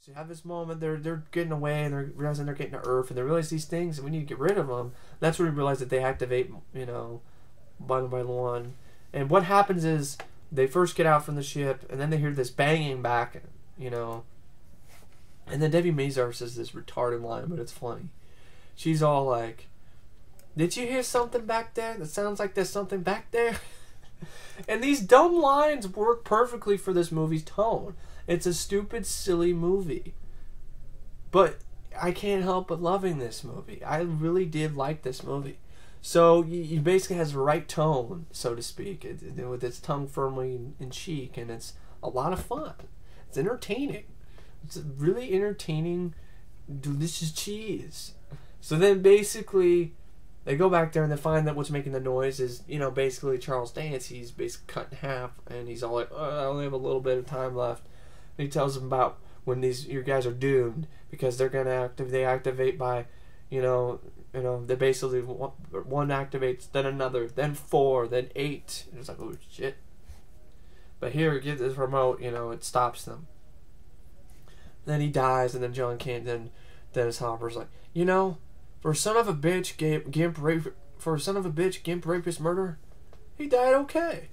So you have this moment, they're getting away, and they're realizing they're getting to Earth, and they realize these things, and we need to get rid of them. That's when we realize that they activate, one by one. And what happens is, they first get out from the ship, and then they hear this banging back, and then Debi Mazar says this retarded line, but it's funny. She's all like, "Did you hear something back there? That sounds like there's something back there." And these dumb lines work perfectly for this movie's tone. It's a stupid, silly movie. But I can't help but loving this movie. I really did like this movie. So it basically has the right tone, so to speak, with its tongue firmly in cheek, and it's a lot of fun. It's entertaining. It's really entertaining, delicious cheese. So then basically, they go back there and they find that what's making the noise is, basically Charles Dance. He's basically cut in half, and he's all like, "Oh, I only have a little bit of time left." And he tells them about when your guys are doomed, because they're gonna activate by, they basically one activates, then another, then 4, then 8. And it's like, oh shit. But here, get this remote, it stops them. Then he dies, and then John Candy, then Dennis Hopper's like, for a son of a bitch, Gimp rapist murder, he died okay.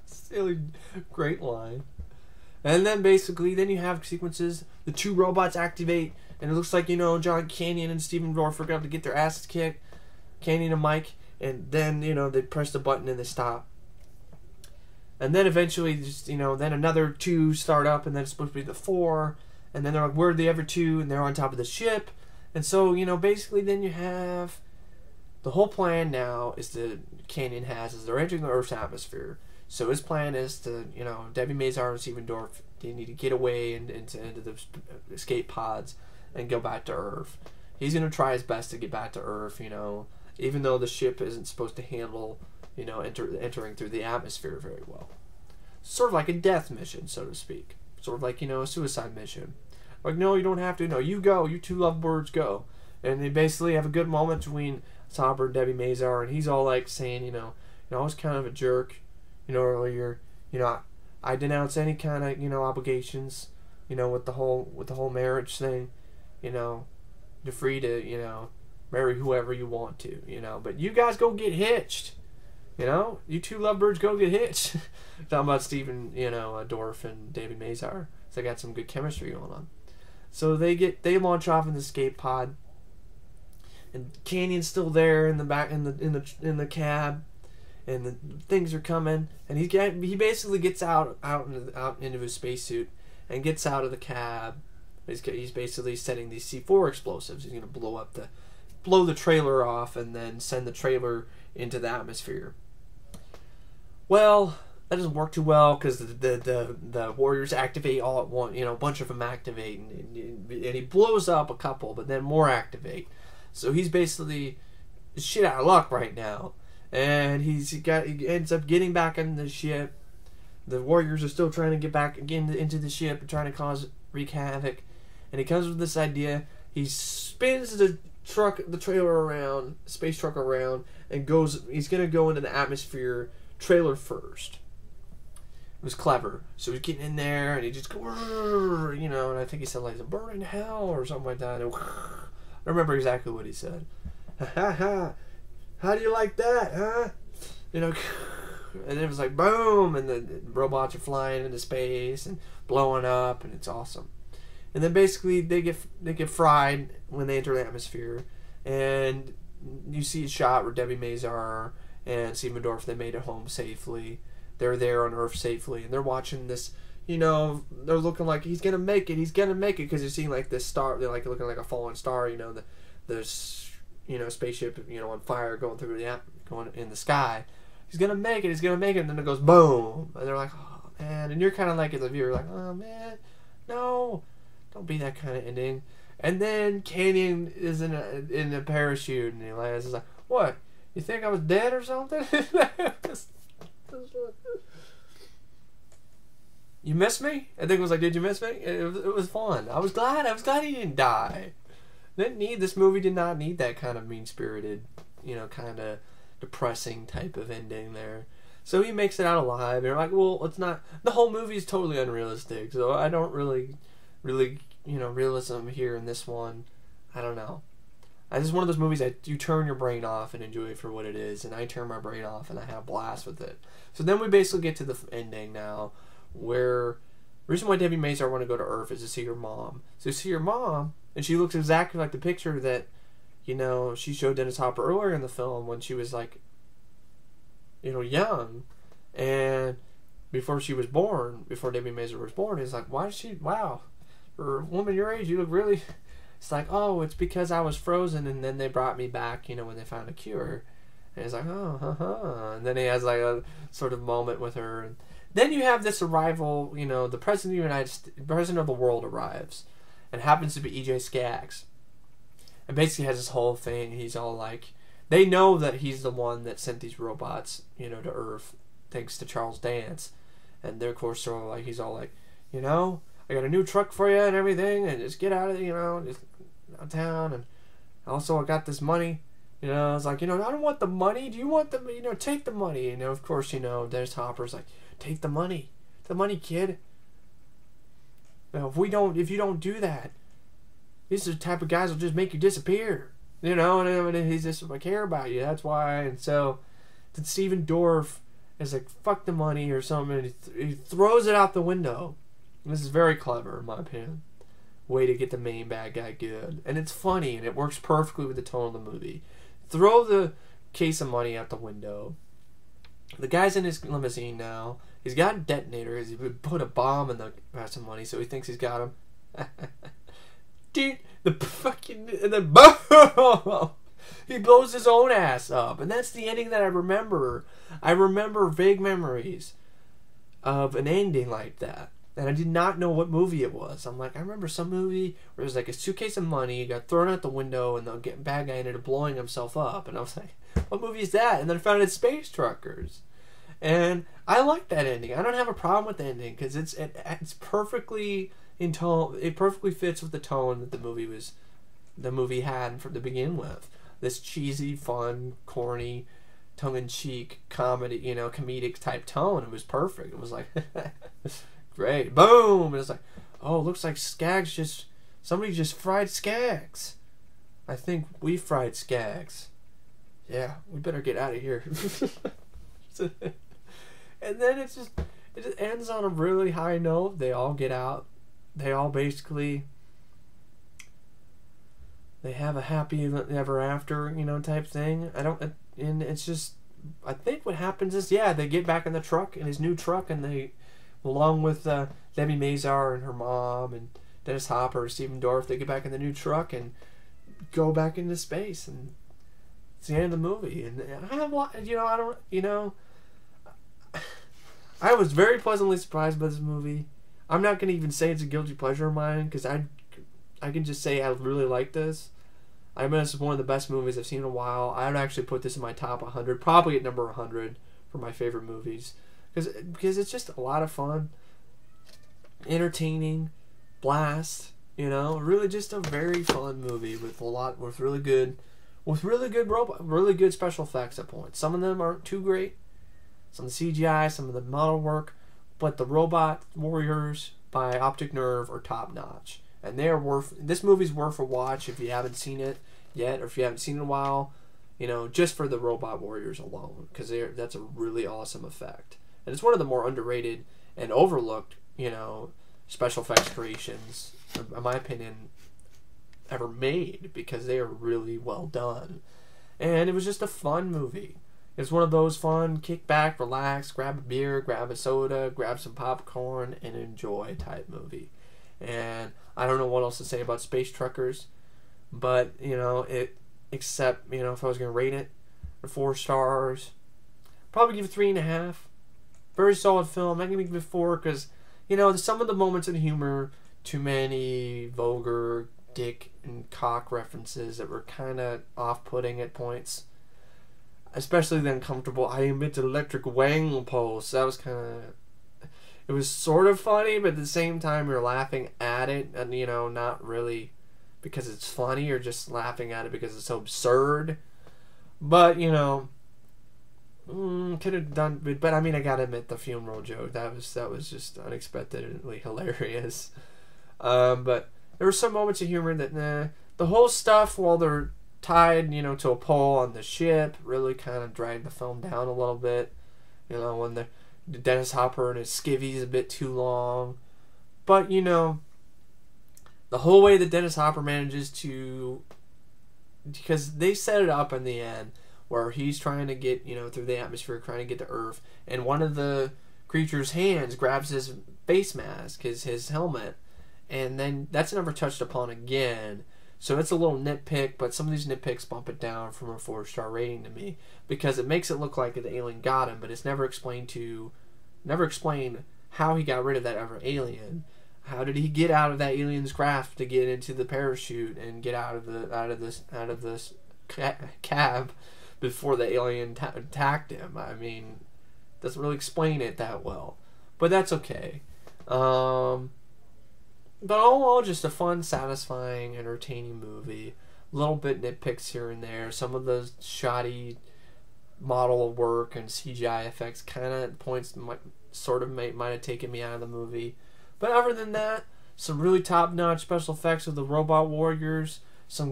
Silly, great line. And then basically, then you have sequences. The 2 robots activate, and it looks like, John Canyon and Stephen Dorff are going to get their asses kicked. Canyon and Mike, and then, they press the button and they stop. And then eventually, just, then another 2 start up, and then it's supposed to be the 4. And then they're like, where are the other 2? And they're on top of the ship. And so, basically then you have... The whole plan now is Canyon has is they're entering the Earth's atmosphere. So his plan is to, Debi Mazar and Stephen Dorff, they need to get away into the escape pods and go back to Earth. He's going to try his best to get back to Earth, even though the ship isn't supposed to handle... entering through the atmosphere very well. Sort of like a death mission, so to speak. Sort of like, a suicide mission. Like, no, you don't have to. No, you go. You 2 lovebirds go. And they basically have a good moment between Hopper and Debi Mazar, and he's all like saying, I was kind of a jerk, earlier. I denounce any kind of, obligations, with the whole marriage thing. You're free to, marry whoever you want to, But you guys go get hitched. You 2 lovebirds go get hitched. Talking about Stephen, Dorff and Debi Mazar. So they got some good chemistry going on. So they launch off in the escape pod, and Canyon's still there in the back in the cab, and the things are coming, and he basically gets out into his spacesuit and gets out of the cab. He's basically setting these C4 explosives. He's gonna blow the trailer off and then send the trailer into the atmosphere. Well, that doesn't work too well because the warriors activate all at once. A bunch of them activate, and he blows up a couple, but then more activate. So he's basically shit out of luck right now, and he ends up getting back in the ship. The warriors are still trying to get back again into the ship and trying to wreak havoc. And he comes with this idea. He spins the trailer around, space truck around, and he's gonna go into the atmosphere trailer first. It was clever. So he's getting in there, and he just goes, and I think he said like, "Burn in hell" or something like that. And I don't remember exactly what he said. How do you like that, huh? And it was like boom, and the robots are flying into space and blowing up, and it's awesome. And then basically they get fried when they enter the atmosphere, and you see a shot where Debi Mazar and Stephen Dorff, they made it home safely. They're there on Earth safely, and they're watching this. They're looking like he's gonna make it. He's gonna make it because they're seeing like this star. They're like looking like a fallen star. The spaceship on fire going in the sky. He's gonna make it. He's gonna make it. And then it goes boom, and they're like, oh man. And you're kind of like as a viewer, like, oh man, no. Don't be that kind of ending. And then Canyon is in a parachute, and he lands. He's like, "What? You think I was dead or something?" You missed me? I think it was like, "Did you miss me?" It was fun. I was glad he didn't die. This movie did not need that kind of mean-spirited, kind of depressing type of ending there. So he makes it out alive. And you're like, well, it's not... The whole movie is totally unrealistic. So I don't really, realism here in this one. I don't know. This is one of those movies that you turn your brain off and enjoy it for what it is. And I turn my brain off and I have a blast with it. So then we basically get to the ending now, where the reason why Debi Mazar want to go to Earth is to see her mom. So you see her mom, and she looks exactly like the picture that, she showed Dennis Hopper earlier in the film when she was like, young. And before she was born, before Debi Mazar was born, he's like, wow, for a woman your age, you look really... It's like, oh, it's because I was frozen and then they brought me back, when they found a cure. And he's like, oh, And then he has like a sort of moment with her. And then you have this arrival, the president of the United States, president of the world arrives. And happens to be E.J. Skaggs. And basically has this whole thing. He's all like, they know that he's the one that sent these robots, to Earth, thanks to Charles Dance. And they're, of course, sort of like, he's all like, I got a new truck for you and everything, and just get out of, just out of town. And also, I got this money. I was like, I don't want the money. Do you want the, take the money. Of course, Dennis Hopper's like, take the money. The money, kid. If you don't do that, these are the type of guys will just make you disappear. And he's just, I care about you. That's why. And so, then Stephen Dorff is like, fuck the money or something. And he throws it out the window. This is very clever, in my opinion. Way to get the main bad guy good. And it's funny, and it works perfectly with the tone of the movie. Throw the case of money out the window. The guy's in his limousine now. He's got a detonator. He put a bomb in the case of money, so he thinks he's got him. Dude, and then boom! He blows his own ass up. And that's the ending that I remember. I remember vague memories of an ending like that. And I did not know what movie it was. I'm like, I remember some movie where there's like a suitcase of money got thrown out the window and the bad guy ended up blowing himself up. And I was like, what movie is that? And then I found it's Space Truckers. And I like that ending. I don't have a problem with the ending because it's perfectly in tone. It perfectly fits with the tone that the movie had from the begin with. This cheesy, fun, corny, tongue-in-cheek comedy, comedic type tone. It was perfect. It was like... Great. Boom! And it's like, oh, looks like somebody just fried Skaggs. I think we fried Skaggs. Yeah, we better get out of here. And then it just ends on a really high note. They all get out. They all basically, they have a happy ever after, type thing. And it's just, I think what happens is, they get back in the truck, in his new truck, and they, along with Debi Mazar and her mom and Dennis Hopper and Stephen Dorff, they get back in the new truck and go back into space, and it's the end of the movie. And I have a lot, I was very pleasantly surprised by this movie. I'm not going to even say it's a guilty pleasure of mine, because I can just say I really like this. I mean, this is one of the best movies I've seen in a while. I would actually put this in my top 100, probably at number 100 for my favorite movies. Because it's just a lot of fun, entertaining, blast, really just a very fun movie with really good special effects at points. Some of them aren't too great, some of the CGI, some of the model work, but the robot warriors by Optic Nerve are top notch, and this movie's worth a watch if you haven't seen it yet, or if you haven't seen it in a while, just for the robot warriors alone, because that's a really awesome effect. And it's one of the more underrated and overlooked, special effects creations, in my opinion, ever made, because they are really well done. And it was just a fun movie. It's one of those fun, kick back, relax, grab a beer, grab a soda, grab some popcorn, and enjoy type movie. And I don't know what else to say about Space Truckers, but, except, if I was going to rate it, 4 stars, probably give it 3.5. Very solid film. I'm going to give it 4 because, some of the moments in humor, too many vulgar dick and cock references that were kind of off-putting at points. Especially the uncomfortable, I emit electric wang pulse. That was kind of... It was sort of funny, but at the same time you're laughing at it, and, not really because it's funny, or just laughing at it because it's so absurd. But, Could have done, but I mean, I gotta admit the funeral joke that was just unexpectedly hilarious. But there were some moments of humor that the whole stuff while they're tied, to a pole on the ship really kind of dragged the film down a little bit. When the Dennis Hopper and his skivvy is a bit too long, but the whole way that Dennis Hopper manages to, because they set it up in the end where he's trying to get, through the atmosphere, trying to get to Earth, and one of the creature's hands grabs his face mask, his helmet, and then that's never touched upon again. So it's a little nitpick, but some of these nitpicks bump it down from a 4-star rating to me, because it makes it look like the alien got him, but it's never explained how he got rid of that other alien. How did he get out of that alien's craft to get into the parachute and get out of this cab before the alien attacked him? I mean, doesn't really explain it that well, but that's okay. But all in all, just a fun, satisfying, entertaining movie. A little bit nitpicks here and there. Some of the shoddy model work and CGI effects kind of points might have taken me out of the movie. But other than that, some really top-notch special effects of the robot warriors, a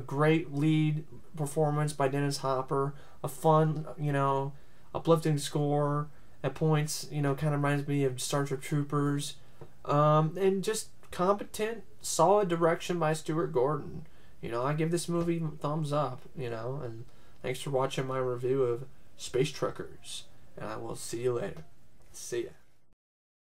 great lead performance by Dennis Hopper, a fun, uplifting score at points, kind of reminds me of Star Trek Troopers, and just competent, solid direction by Stuart Gordon. I give this movie thumbs up, and thanks for watching my review of Space Truckers, and I will see you later. See ya.